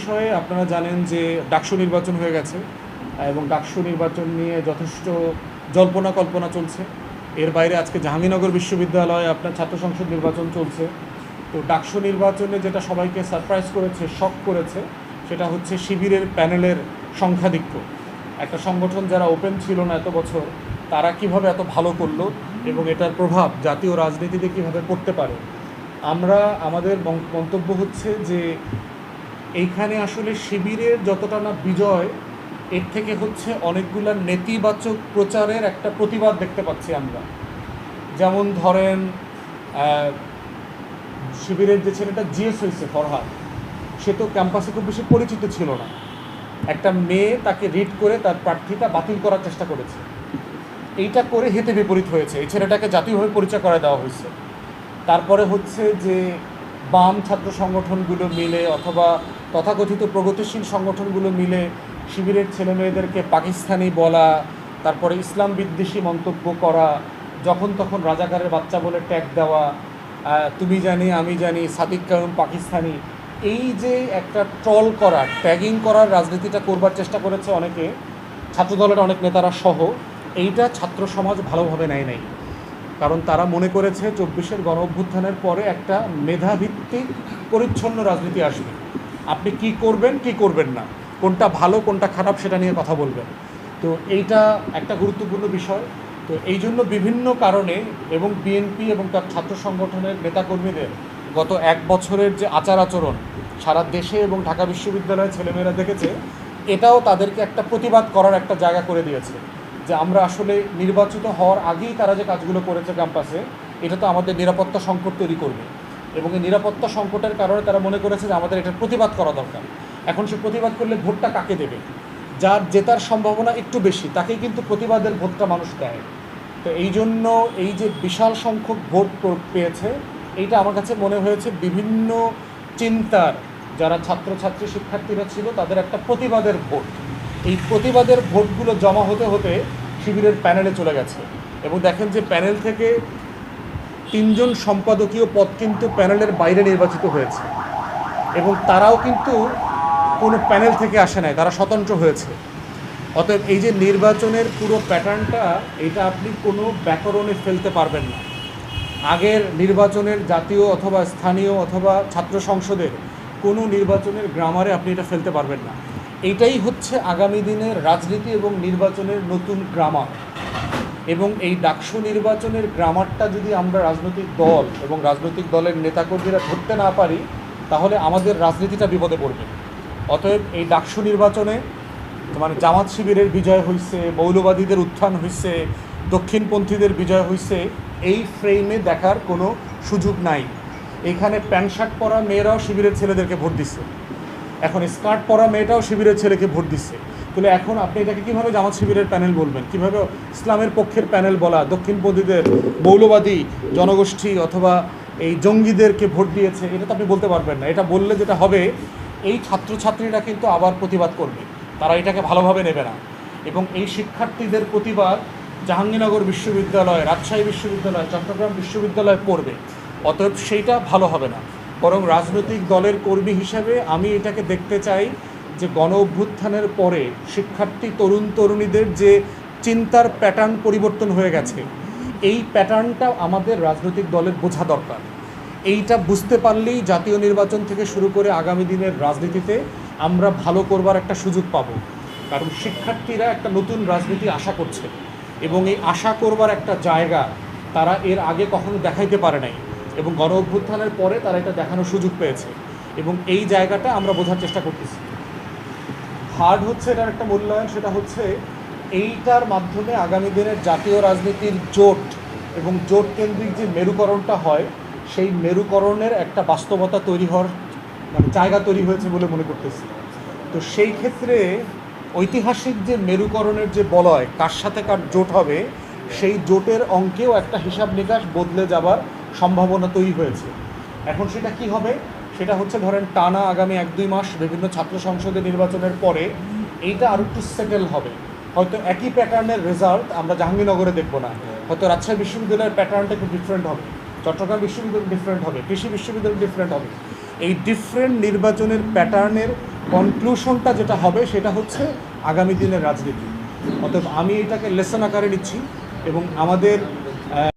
বিষয়ে আপনারা জানেন যে ডাকসু নির্বাচন হয়ে গেছে এবং ডাকসু নির্বাচন নিয়ে যথেষ্ট জল্পনা কল্পনা চলছে। এর বাইরে আজকে জাহাঙ্গীরনগর বিশ্ববিদ্যালয়ে আপনার ছাত্র সংসদ নির্বাচন চলছে। তো ডাকসু নির্বাচনে যেটা সবাইকে সারপ্রাইজ করেছে, শক করেছে, সেটা হচ্ছে শিবিরের প্যানেলের সংখ্যাধিক্য। একটা সংগঠন যারা ওপেন ছিল না এত বছর, তারা কিভাবে এত ভালো করলো এবং এটার প্রভাব জাতীয় রাজনীতিতে কিভাবে পড়তে পারে। আমাদের মন্তব্য হচ্ছে যে এইখানে আসলে শিবিরের যতটা না বিজয়, এর থেকে হচ্ছে অনেকগুলা নেতিবাচক প্রচারের একটা প্রতিবাদ দেখতে পাচ্ছি আমরা। যেমন ধরেন শিবিরের যে ছেলেটা জিএস হয়েছে ফরহাদ, সে তো ক্যাম্পাসে খুব বেশি পরিচিত ছিল না। একটা মেয়ে তাকে রিড করে তার প্রার্থীতা বাতিল করার চেষ্টা করেছে। এইটা করে হেতে বিপরীত হয়েছে, এই ছেলেটাকে জাতীয়ভাবে পরিচয় করে দেওয়া হয়েছে। তারপরে হচ্ছে যে বাম ছাত্র সংগঠনগুলো মিলে অথবা তথাকথিত প্রগতিশীল সংগঠনগুলো মিলে শিবিরের ছেলেমেয়েদেরকে পাকিস্তানি বলা, তারপরে ইসলাম বিদ্বেষী মন্তব্য করা, যখন তখন রাজাকারের বাচ্চা বলে ট্যাগ দেওয়া, তুমি জানি আমি জানি, সাদিক কায়ুম পাকিস্তানি, এই যে একটা ট্রল করা, ট্যাগিং করার রাজনীতিটা করবার চেষ্টা করেছে অনেকে, ছাত্রদলের অনেক নেতারা সহ। এইটা ছাত্র সমাজ ভালোভাবে নেয় নাই, কারণ তারা মনে করেছে 24-এর গণ অভ্যুত্থানের পরে একটা মেধাভিত্তিক পরিচ্ছন্ন রাজনীতি আসবে। আপনি কি করবেন কি করবেন না, কোনটা ভালো কোনটা খারাপ সেটা নিয়ে কথা বলবেন। তো এইটা একটা গুরুত্বপূর্ণ বিষয়। তো এই জন্য বিভিন্ন কারণে এবং বিএনপি এবং তার ছাত্র সংগঠনের নেতাকর্মীদের গত এক বছরের যে আচার আচরণ সারা দেশে এবং ঢাকা বিশ্ববিদ্যালয়ের ছেলেমেয়েরা দেখেছে, এটাও তাদেরকে একটা প্রতিবাদ করার একটা জায়গা করে দিয়েছে যে আমরা আসলে নির্বাচিত হওয়ার আগেই তারা যে কাজগুলো করেছে ক্যাম্পাসে, এটা তো আমাদের নিরাপত্তা সংকট তৈরি করবে। এবং এই নিরাপত্তা সংকটের কারণে তারা মনে করেছে যে আমাদের এটার প্রতিবাদ করা দরকার। এখন সে প্রতিবাদ করলে ভোটটা কাকে দেবে? যার জেতার সম্ভাবনা একটু বেশি তাকেই কিন্তু প্রতিবাদের ভোটটা মানুষ দেয়। তো এই জন্য এই যে বিশাল সংখ্যক ভোট পেয়েছে, এইটা আমার কাছে মনে হয়েছে বিভিন্ন চিন্তার যারা ছাত্রছাত্রী শিক্ষার্থীরা ছিল তাদের একটা প্রতিবাদের ভোট। এই প্রতিবাদের ভোটগুলো জমা হতে হতে শিবিরের প্যানেলে চলে গেছে। এবং দেখেন যে প্যানেল থেকে 3জন সম্পাদকীয় পদ কিন্তু প্যানেলের বাইরে নির্বাচিত হয়েছে এবং তারাও কিন্তু কোনো প্যানেল থেকে আসে নাই, তারা স্বতন্ত্র হয়েছে। অতএব এই যে নির্বাচনের পুরো প্যাটার্নটা, এটা আপনি কোনো ব্যাকরণে ফেলতে পারবেন না। আগের নির্বাচনের জাতীয় অথবা স্থানীয় অথবা ছাত্র সংসদের কোনো নির্বাচনের গ্রামারে আপনি এটা ফেলতে পারবেন না। এইটাই হচ্ছে আগামী দিনের রাজনীতি এবং নির্বাচনের নতুন গ্রামার। এবং এই ডাকসু নির্বাচনের গ্রামারটা যদি আমরা রাজনৈতিক দল এবং রাজনৈতিক দলের নেতাকর্মীরা ধরতে না পারি, তাহলে আমাদের রাজনীতিটা বিপদে পড়বে। অতএব এই ডাকসু নির্বাচনে মানে জামাত শিবিরের বিজয় হয়েছে, মৌলবাদীদের উত্থান হয়েছে, দক্ষিণপন্থীদের বিজয় হয়েছে, এই ফ্রেমে দেখার কোনো সুযোগ নাই। এখানে প্যান্ট শার্ট পরা মেয়েরাও শিবিরের ছেলেদেরকে ভোট দিচ্ছে, এখন স্কার্ট পরা মেয়েটাও শিবিরের ছেলেকে ভোট দিচ্ছে। তাহলে এখন আপনি এটাকে কীভাবে জামাত শিবিরের প্যানেল বলবেন? কীভাবে ইসলামের পক্ষের প্যানেল বলা, দক্ষিণপন্থীদের মৌলবাদী জনগোষ্ঠী অথবা এই জঙ্গিদেরকে ভোট দিয়েছে, এটা তো আপনি বলতে পারবেন না। এটা বললে যেটা হবে, এই ছাত্রছাত্রীরা কিন্তু আবার প্রতিবাদ করবে, তারা এটাকে ভালোভাবে নেবে না। এবং এই শিক্ষার্থীদের প্রতিবাদ জাহাঙ্গীরনগর বিশ্ববিদ্যালয়, রাজশাহী বিশ্ববিদ্যালয়, চট্টগ্রাম বিশ্ববিদ্যালয়ে পড়বে। অতএব সেইটা ভালো হবে না। বরং রাজনৈতিক দলের কর্মী হিসেবে আমি এটাকে দেখতে চাই যে গণ অভ্যুত্থানের পরে শিক্ষার্থী তরুণ তরুণীদের যে চিন্তার প্যাটার্ন পরিবর্তন হয়ে গেছে, এই প্যাটার্নটা আমাদের রাজনৈতিক দলের বোঝা দরকার। এইটা বুঝতে পারলেই জাতীয় নির্বাচন থেকে শুরু করে আগামী দিনের রাজনীতিতে আমরা ভালো করবার একটা সুযোগ পাব। কারণ শিক্ষার্থীরা একটা নতুন রাজনীতি আশা করছে এবং এই আশা করবার একটা জায়গা তারা এর আগে কখনো দেখাইতে পারে নাই এবং গণ অভ্যুত্থানের পরে তারা এটা দেখানোর সুযোগ পেয়েছে এবং এই জায়গাটা আমরা বোঝার চেষ্টা করতেছি। হার্ড হচ্ছে এটার একটা মূল্যায়ন, সেটা হচ্ছে এইটার মাধ্যমে আগামী দিনের জাতীয় রাজনীতির জোট এবং জোট কেন্দ্রিক যে মেরুকরণটা হয়, সেই মেরুকরণের একটা বাস্তবতা তৈরি হওয়ার মানে জায়গা তৈরি হয়েছে বলে মনে করতেছি। তো সেই ক্ষেত্রে ঐতিহাসিক যে মেরুকরণের যে বলয়, কার সাথে কার জোট হবে, সেই জোটের অঙ্কেও একটা হিসাব নিকাশ বদলে যাবার সম্ভাবনা তৈরি হয়েছে। এখন সেটা কি হবে? সেটা হচ্ছে ধরেন টানা আগামী 1-2 মাস বিভিন্ন ছাত্র সংসদে নির্বাচনের পরে এইটা আরও একটু সেটেল হবে। হয়তো একই প্যাটার্নের রেজাল্ট আমরা জাহাঙ্গীরনগরে দেখব না, হয়তো রাজশাহী বিশ্ববিদ্যালয়ের প্যাটার্নটা একটু ডিফারেন্ট হবে, চট্টগ্রাম বিশ্ববিদ্যালয় ডিফারেন্ট হবে, কৃষি বিশ্ববিদ্যালয় ডিফারেন্ট হবে। এই ডিফারেন্ট নির্বাচনের প্যাটার্নের কনক্লুশনটা যেটা হবে সেটা হচ্ছে আগামী দিনের রাজনীতি। অতএব আমি এটাকে লেসন আকারে নিচ্ছি এবং আমাদের